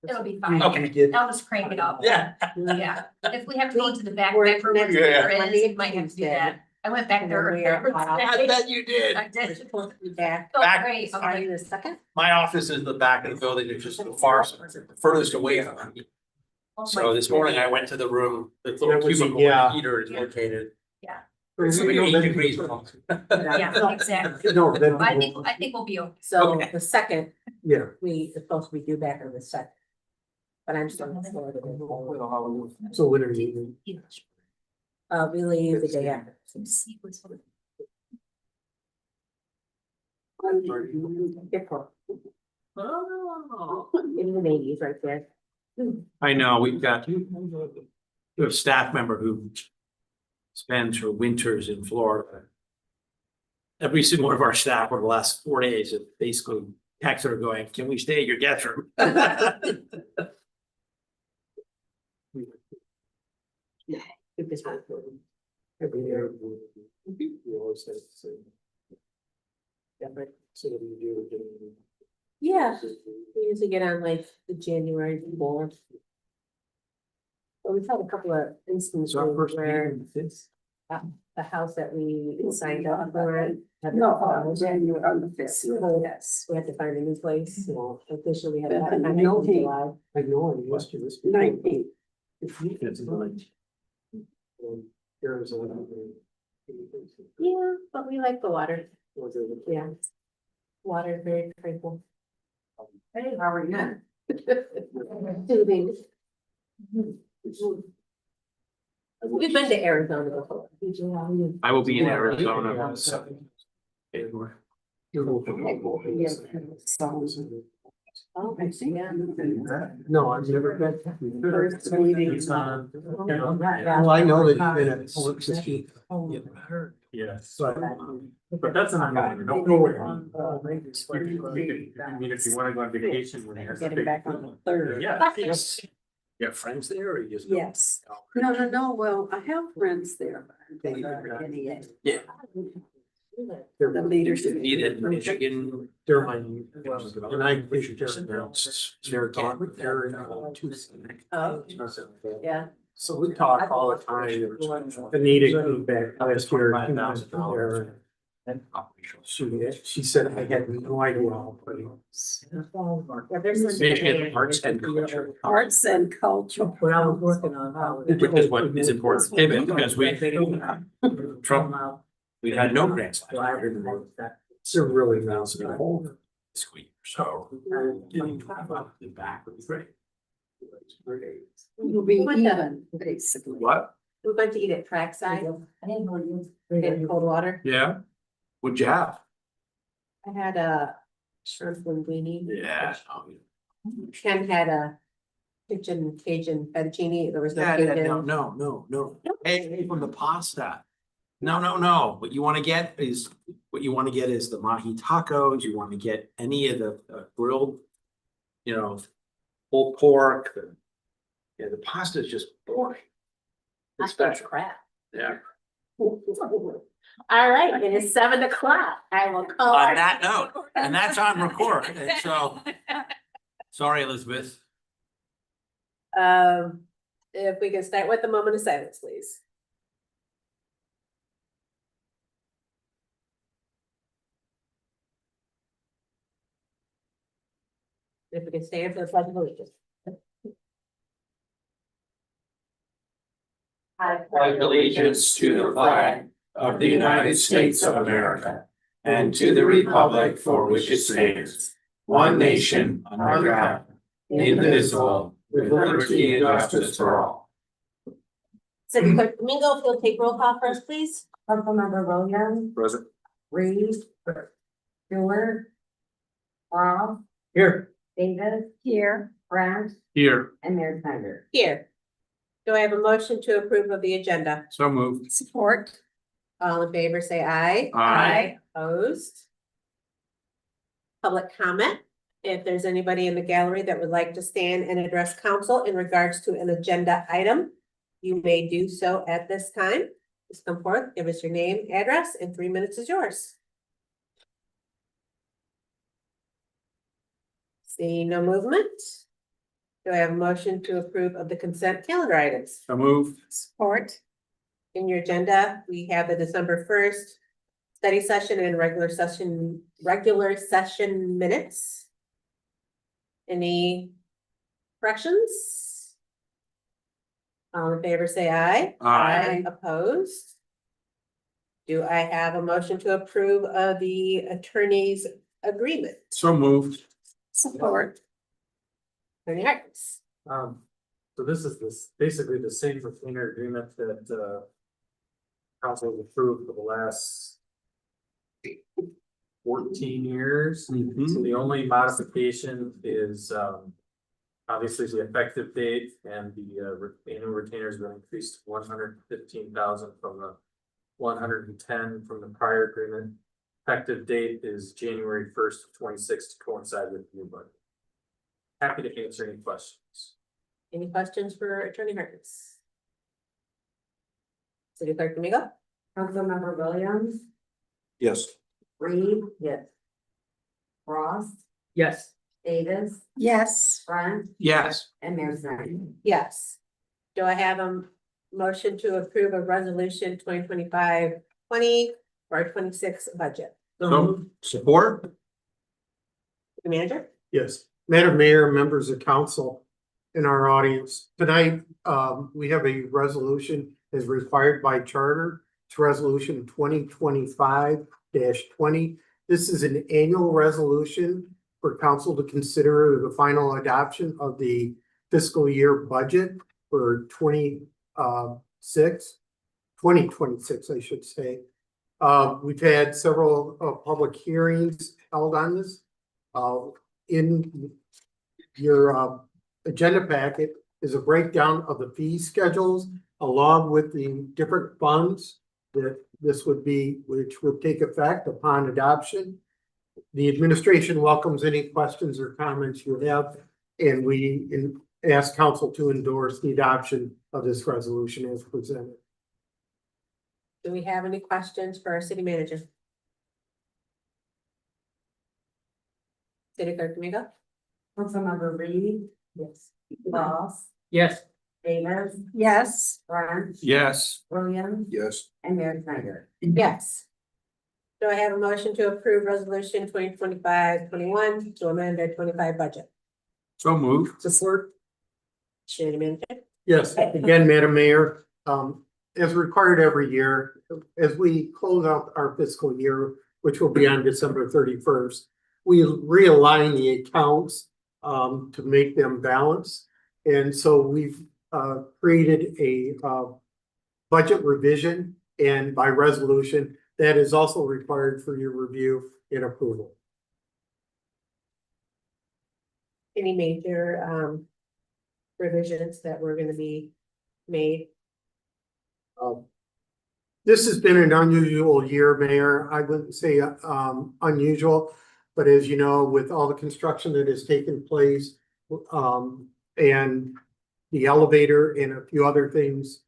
It'll be fine. Okay. I'll just crank it up. Yeah. Yeah, if we have to go into the back We're room where the next computer Monday is, and we might have to do Tuesday. that. I went back there. And then we are earlier. off. I bet you did. I We're did. supposed to be back. Felt Back. great. I was Are like, you the second? My office is the back of the building, it's just the far, furthest away from me. oh So my this morning I went to the room, the little cubicle where the heater is located. Yeah. It's like 8 degrees. Yeah, exactly. No, then. I think we'll be okay. So Okay. the second, Yeah. we supposed to be due back on the second. But I'm still in Florida. So when are you? We leave the day after. Airport. Oh. In the Navy's right there. I know, we have a staff member who spends her winters in Florida. Every single one of our staff over the last 4 days have basically texted her going, can we stay at your guest room? Keep this one. Every year. You always say the same. So what do you do? Yeah, we usually get on like the January 4th. But we've had a couple of instances where the house that we signed up for. No, January on the fifth. Yes, we had to find a new place, so officially we had. But that the in 19th. July. I know, I used to this. 19th. Arizona. Yeah, but we like the water, yeah. Water is very tranquil. Hey, how are you? Soothing. We've been to Arizona before. I will be in Arizona on the 7th. Oh, I see. No, I've never been. First meeting. Well, I know that you've been at Alexis Heath. Yes. But that's not. Don't go where. I mean, if you wanna go on vacation. when you're- Getting back on the third. Yeah. Yes. You have friends there or you just? go? Yes. No, well, I have friends there. But they are NEA. Yeah. The leadership. Meet at Michigan. They're my, and I just announced they're gone, they're in Tucson. Oh, yeah. So we talk all the time. Anita came back last year. $5,000. She said, I had no idea. Yeah, there's some- Michigan Arts and Culture. Arts and culture. What I was working on. Which is what is important to David, because Trump, we had no grants last year. It's a really nice. School year, so. The back would be great. Will be even, basically. What? We went to eat at Trackside. I didn't know you. In cold water. Yeah. What'd you have? I had a shrimp linguine. Yeah. Ken had a Cajun fettuccine. There was no No, Cajun. no. Hey, from the pasta. No. What you wanna get is the mahi tacos, you wanna get any of the grilled, pulled pork. Yeah, the pasta is just boring. It's special, Crap. yeah. All right, it is 7 o'clock. I will call. On that note, and that's on record, and so, sorry, Elizabeth. If we can start with a moment of silence, please. If we can stand for the pledge of allegiance. I pledge allegiance to the flag of the United States of America and to the republic for which it stands, one nation, under God, indivisible, with liberty and justice for all. City Clerk Domingo, if you'll take roll call first, please. Councilmember Williams, Present. Reed, Stewart, Bob, Here. Davis. Here. Brent, Here. and Mayor Snyder. Here. Do I have a motion to approve of the agenda? So moved. Support. All in favor, say aye. Aye. Opposed? Public comment. If there's anybody in the gallery that would like to stand and address council in regards to an agenda item, you may do so at this time. Just come forth, give us your name, address, and 3 minutes is yours. See no movement. Do I have a motion to approve of the consent calendar items? So move. Support. In your agenda, we have the December 1st study session and regular session minutes. Any corrections? All in favor, say aye. Aye. Opposed? Do I have a motion to approve of the attorney's agreement? So moved. Support. Attorney Harkins. So this is basically the same retainer agreement that, council has approved for the last 14 years. So the only modification is, obviously the effective date and the annual retainers will increase to 115,000 from the 110 from the prior agreement. Effective date is January 1st of 26 to coincide with the new budget. Happy to answer any questions. Any questions for Attorney Harkins? City Clerk Domingo? Councilmember Williams, Yes. Reed. Yes. Ross, Yes. Davis. Yes. Front Yes. and Mayor Snyder. Yes. Do I have a motion to approve a resolution 2025-20 for our 26 budget? So support? The manager? Yes, Madam Mayor, members of council in our audience, tonight, we have a resolution as required by charter. It's resolution 2025-20. This is an annual resolution for council to consider the final adoption of the fiscal year budget for 2026, I should say. We've had several public hearings held on this. In your agenda packet is a breakdown of the fee schedules along with the different funds that this would be, which would take effect upon adoption. The administration welcomes any questions or comments you have, and we ask council to endorse the adoption of this resolution as presented. Do we have any questions for our city manager? City Clerk Domingo? Councilmember Reed. Yes. Ross, Yes. Davis. Yes. Front, Yes. Williams Yes. and Mayor Snyder. Yes. Do I have a motion to approve resolution 2025-21 to amend our 25 budget? So moved. Support. City manager? Yes, again, Madam Mayor, as required every year, as we close out our fiscal year, which will be on December 31st, we realign the accounts to make them balance. And so we've created a budget revision, and by resolution, that is also required for your review and approval. Any major revisions that were gonna be made? This has been an unusual year, Mayor. I wouldn't say unusual, but as you know, with all the construction that has taken place, and the elevator and a few other things,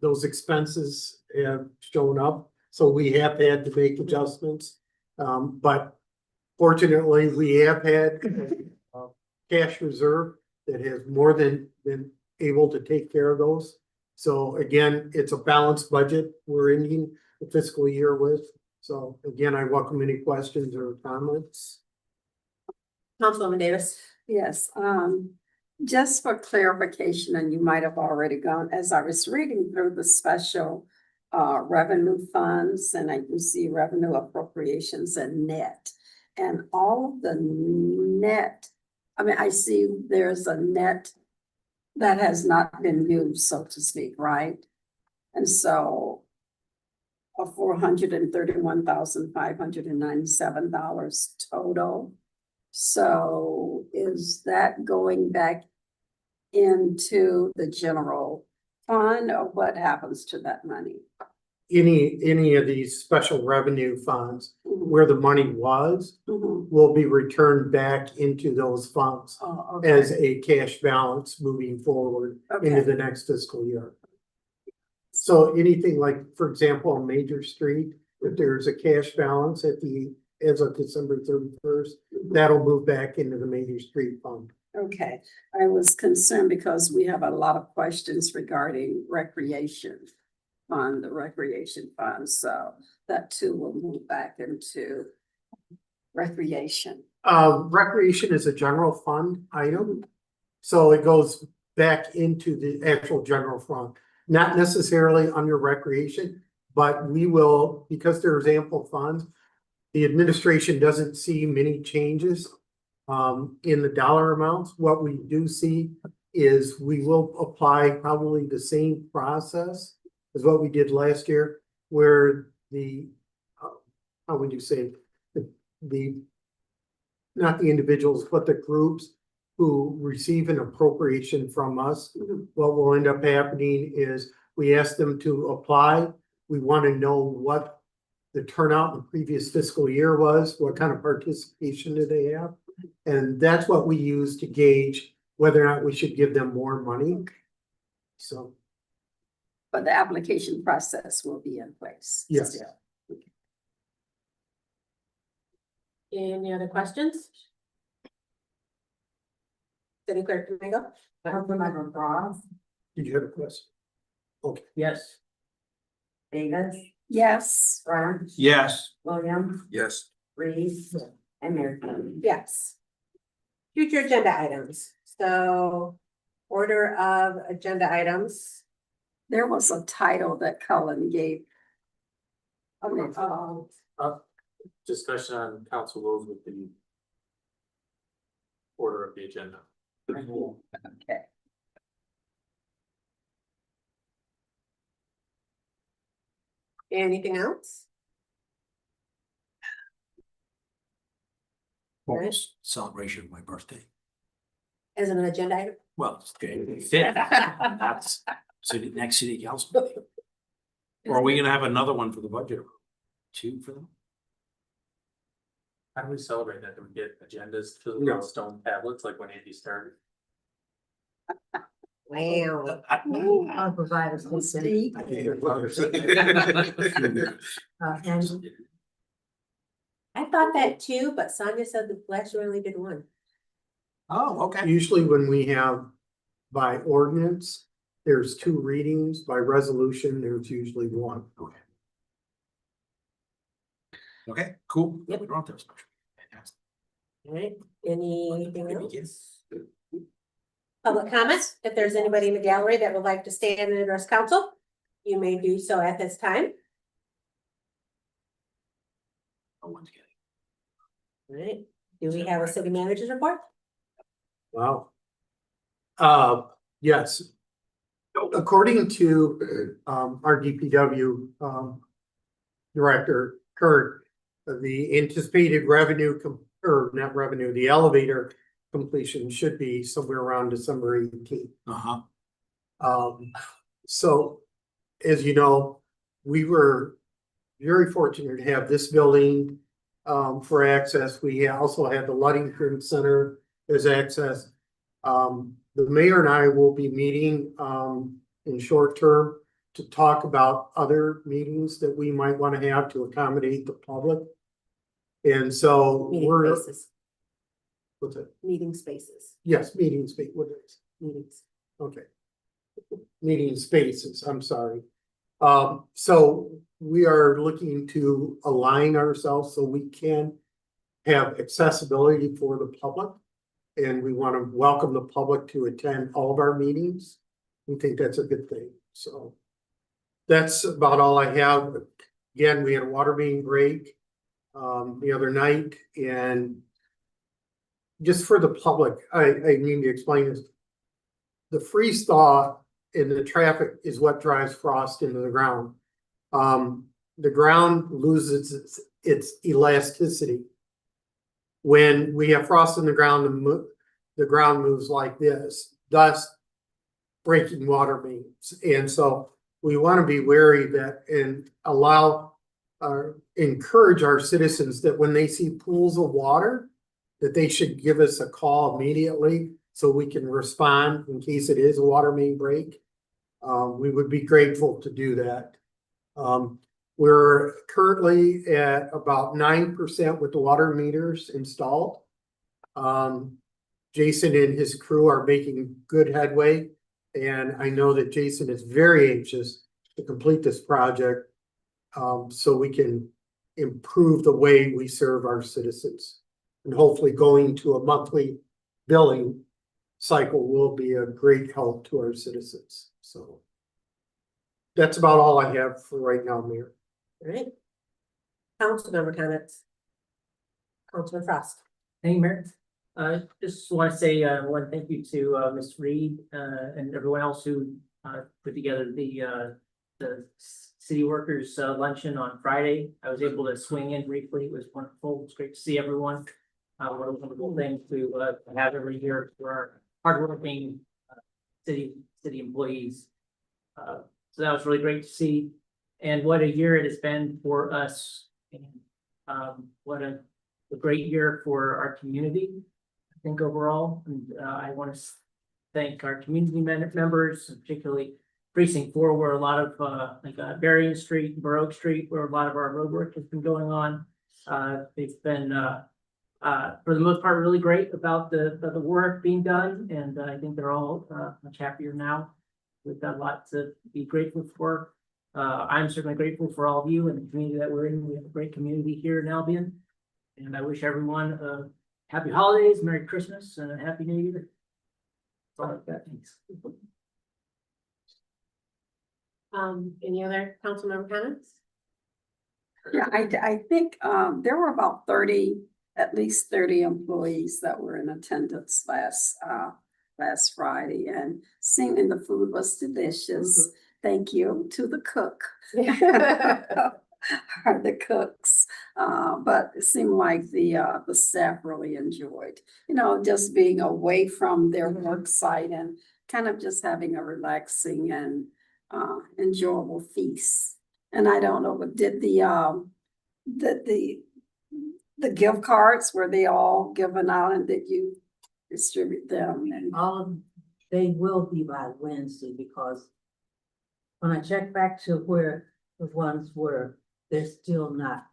those expenses have shown up, so we have had to make adjustments. But fortunately, we have had a cash reserve that has more than been able to take care of those. So again, it's a balanced budget we're ending the fiscal year with. So again, I welcome any questions or comments. Councilwoman Davis? Yes, just for clarification, and you might have already gone, as I was reading through the special revenue funds, and I can see revenue appropriations and net. And all of the net, I mean, I see there's a net that has not been used, so to speak, right? And so of $431,597 total. So is that going back into the general fund, or what happens to that money? Any of these special revenue funds where the money was Mhm. will be returned back into those funds Oh, okay. as a cash balance moving forward into Okay. the next fiscal year. So anything like, for example, on Major Street, if there's a cash balance as of December 31st, that'll move back into the Major Street Fund. Okay, I was concerned because we have a lot of questions regarding recreation the recreation fund, so that too will move back into recreation. Recreation is a general fund item. So it goes back into the actual general fund, not necessarily under recreation, but we will, because there's ample funds. The administration doesn't see many changes in the dollar amounts. What we do see is we will apply probably the same process as what we did last year, where the, how would you say, the not the individuals, but the groups who receive an appropriation from us. What will end up happening is we ask them to apply. We want to know what the turnout in the previous fiscal year was, what kind of participation do they have? And that's what we use to gauge whether or not we should give them more money. So, But the application process will be in place. Yes. still. Any other questions? City Clerk Domingo? Councilmember Ross, did you have a question? Yes. Davis, Yes, French, Yes. Williams, Yes. Reese, and Mayor Kim. Yes. Future agenda items, so order of agenda items. there was a title that Cullen gave. Discussion on council rules with the order of the agenda. Okay. Anything else? Almost celebration of my birthday. As an agenda item? Well, it's January 5th. That's next city council. Or are we gonna have another one for the budget? Two for them? How do we celebrate that? Do we get agendas to the No. little stone tablets like when Andy started? Wow. I'll provide a Steve. and I thought that too, but Sonia said the last year only did one. Oh, okay. usually when we have by ordinance, there's 2 readings. By resolution, there's usually 1. Okay. Okay, cool. Yep. We don't have to have special. Fantastic. All right, anything Maybe else? Public comments, if there's anybody in the gallery that would like to stand and address council, you may do so at this time. No one's getting. All right, do we have a city manager's report? Wow. Yes. According to our DPW director, Kurt, the anticipated revenue or not revenue, the elevator completion should be somewhere around December 18th. So as you know, we were very fortunate to have this building for access. We also had the Ludington Center as access. The mayor and I will be meeting in short term to talk about other meetings that we might want to have to accommodate the public. And so Meeting we're, spaces, what's it? meeting spaces, Yes, meeting space, what is, meetings. okay. Meeting spaces, I'm sorry. So we are looking to align ourselves so we can have accessibility for the public. And we want to welcome the public to attend all of our meetings. We think that's a good thing, so. That's about all I have. Again, we had a water main break the other night, and just for the public, I need to explain this. The freeze thaw in the traffic is what drives frost into the ground. The ground loses its elasticity. When we have frost in the ground, the ground moves like this, thus breaking water mains. And so we want to be wary that and encourage our citizens that when they see pools of water, that they should give us a call immediately so we can respond in case it is a water main break. We would be grateful to do that. We're currently at about 9% with the water meters installed. Jason and his crew are making good headway. And I know that Jason is very anxious to complete this project. So we can improve the way we serve our citizens. And hopefully going to a monthly billing cycle will be a great help to our citizens, so. That's about all I have for right now, Mayor. All right. Council member comments. Councilman Frost. Thank you, Mayor. Just want to say, one thank you to, Ms. Reed, and everyone else who, put together the city workers luncheon on Friday. I was able to swing in briefly. It was wonderful. It's great to see everyone. What a wonderful thing to have every year for our hardworking city employees. So that was really great to see. And what a year it has been for us. And what a great year for our community, I think overall. And I want to thank our community members, particularly Precinct 4, where a lot of like Berrien Street, Baroque Street, where a lot of our road work has been going on. They've been for the most part really great about the work being done, and I think they're all much happier now. We've got a lot to be grateful for. I'm certainly grateful for all of you and the community that we're in. We have a great community here in Albion, and I wish everyone happy holidays, Merry Christmas, and a Happy New Year. That's all I've got. Thanks. Any other council member comments? Yeah, I think, there were about 30, at least 30 employees that were in attendance last Friday, and seeing the food was delicious. Thank you to the cook. Or the cooks, but it seemed like the staff really enjoyed, just being away from their work site and kind of just having a relaxing and enjoyable feast. And I don't know, but did the gift cards, were they all given out, and did you distribute them? And They will be by Wednesday, because when I check back to where the ones were, they're still not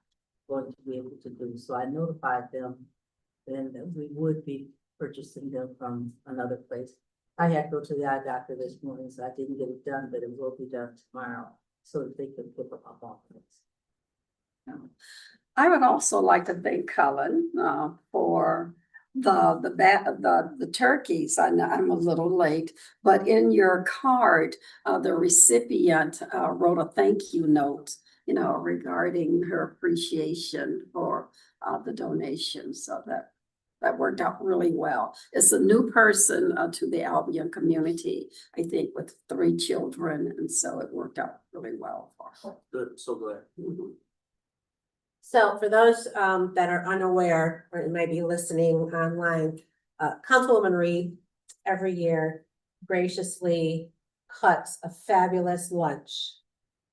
going to be able to do. So I notified them then that we would be purchasing them from another place. I had to go to the eye doctor this morning, so I didn't get it done, but it will be done tomorrow so that they can pick up our boxes. I would also like to thank Cullen for the turkeys. I know I'm a little late, but in your card, the recipient wrote a thank you note, regarding her appreciation for the donation. So that worked out really well. It's a new person to the Albion community, I think, with 3 children, and so it worked out really well for her. Good, so glad. So for those that are unaware or might be listening online, Councilwoman Reed every year graciously cuts a fabulous lunch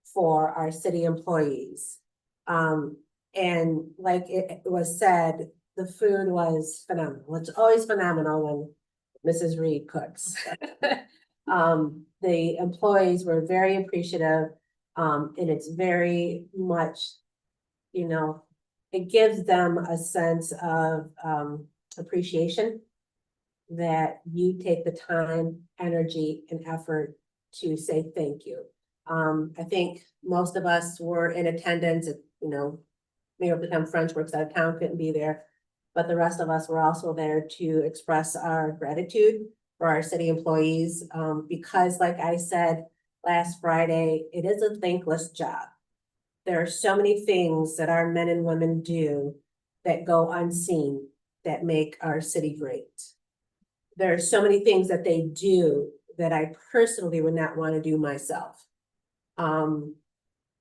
for our city employees. And like it was said, the food was phenomenal. It's always phenomenal when Mrs. Reed cooks. The employees were very appreciative, and it's very much, it gives them a sense of appreciation that you take the time, energy, and effort to say thank you. I think most of us were in attendance, Mayor Become French works out of town, couldn't be there. But the rest of us were also there to express our gratitude for our city employees. Because like I said last Friday, it is a thankless job. There are so many things that our men and women do that go unseen that make our city great. There are so many things that they do that I personally would not want to do myself.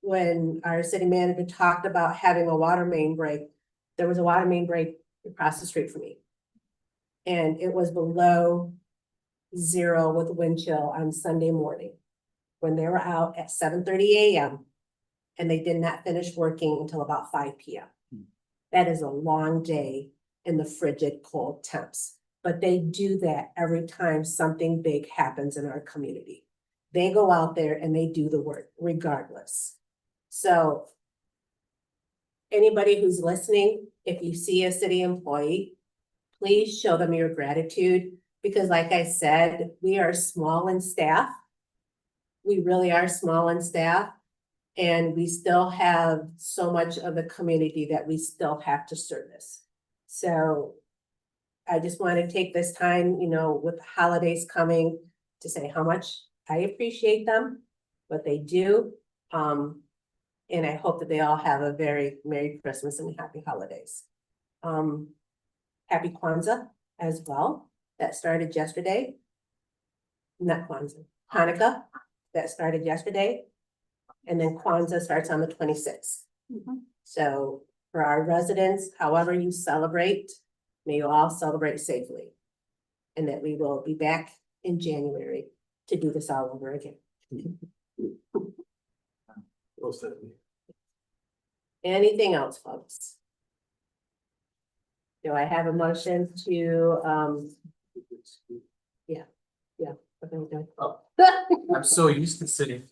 When our city manager talked about having a water main break, there was a water main break across the street from me. And it was below 0 with wind chill on Sunday morning when they were out at 7:30 a.m. and they did not finish working until about 5 p.m. That is a long day in the frigid, cold temps. But they do that every time something big happens in our community. They go out there and they do the work regardless. So anybody who's listening, if you see a city employee, please show them your gratitude, because like I said, we are small in staff. We really are small in staff, and we still have so much of the community that we still have to service. So I just want to take this time, you know, with the holidays coming, to say how much I appreciate them, what they do. And I hope that they all have a very Merry Christmas and Happy Holidays. Happy Kwanzaa as well, that started yesterday. Not Kwanzaa, Hanukkah, that started yesterday. And then Kwanzaa starts on the 26th. Mhm. So for our residents, however you celebrate, may you all celebrate safely. And that we will be back in January to do this all over again. Well said. Anything else, folks? Do I have a motion to, what am I doing? Oh. I'm so used to sitting.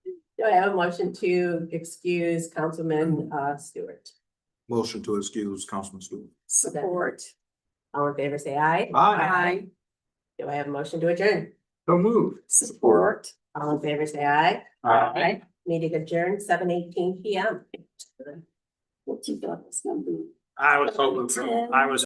Do I have a motion to excuse Councilman Stewart? Motion to excuse Councilman Stewart. Support. All in favor, say aye. Aye. Do I have a motion to adjourn? So move. Support. All in favor, say aye. Aye. Meeting adjourned, 7:18 PM. What you got this number? I was hoping for, I was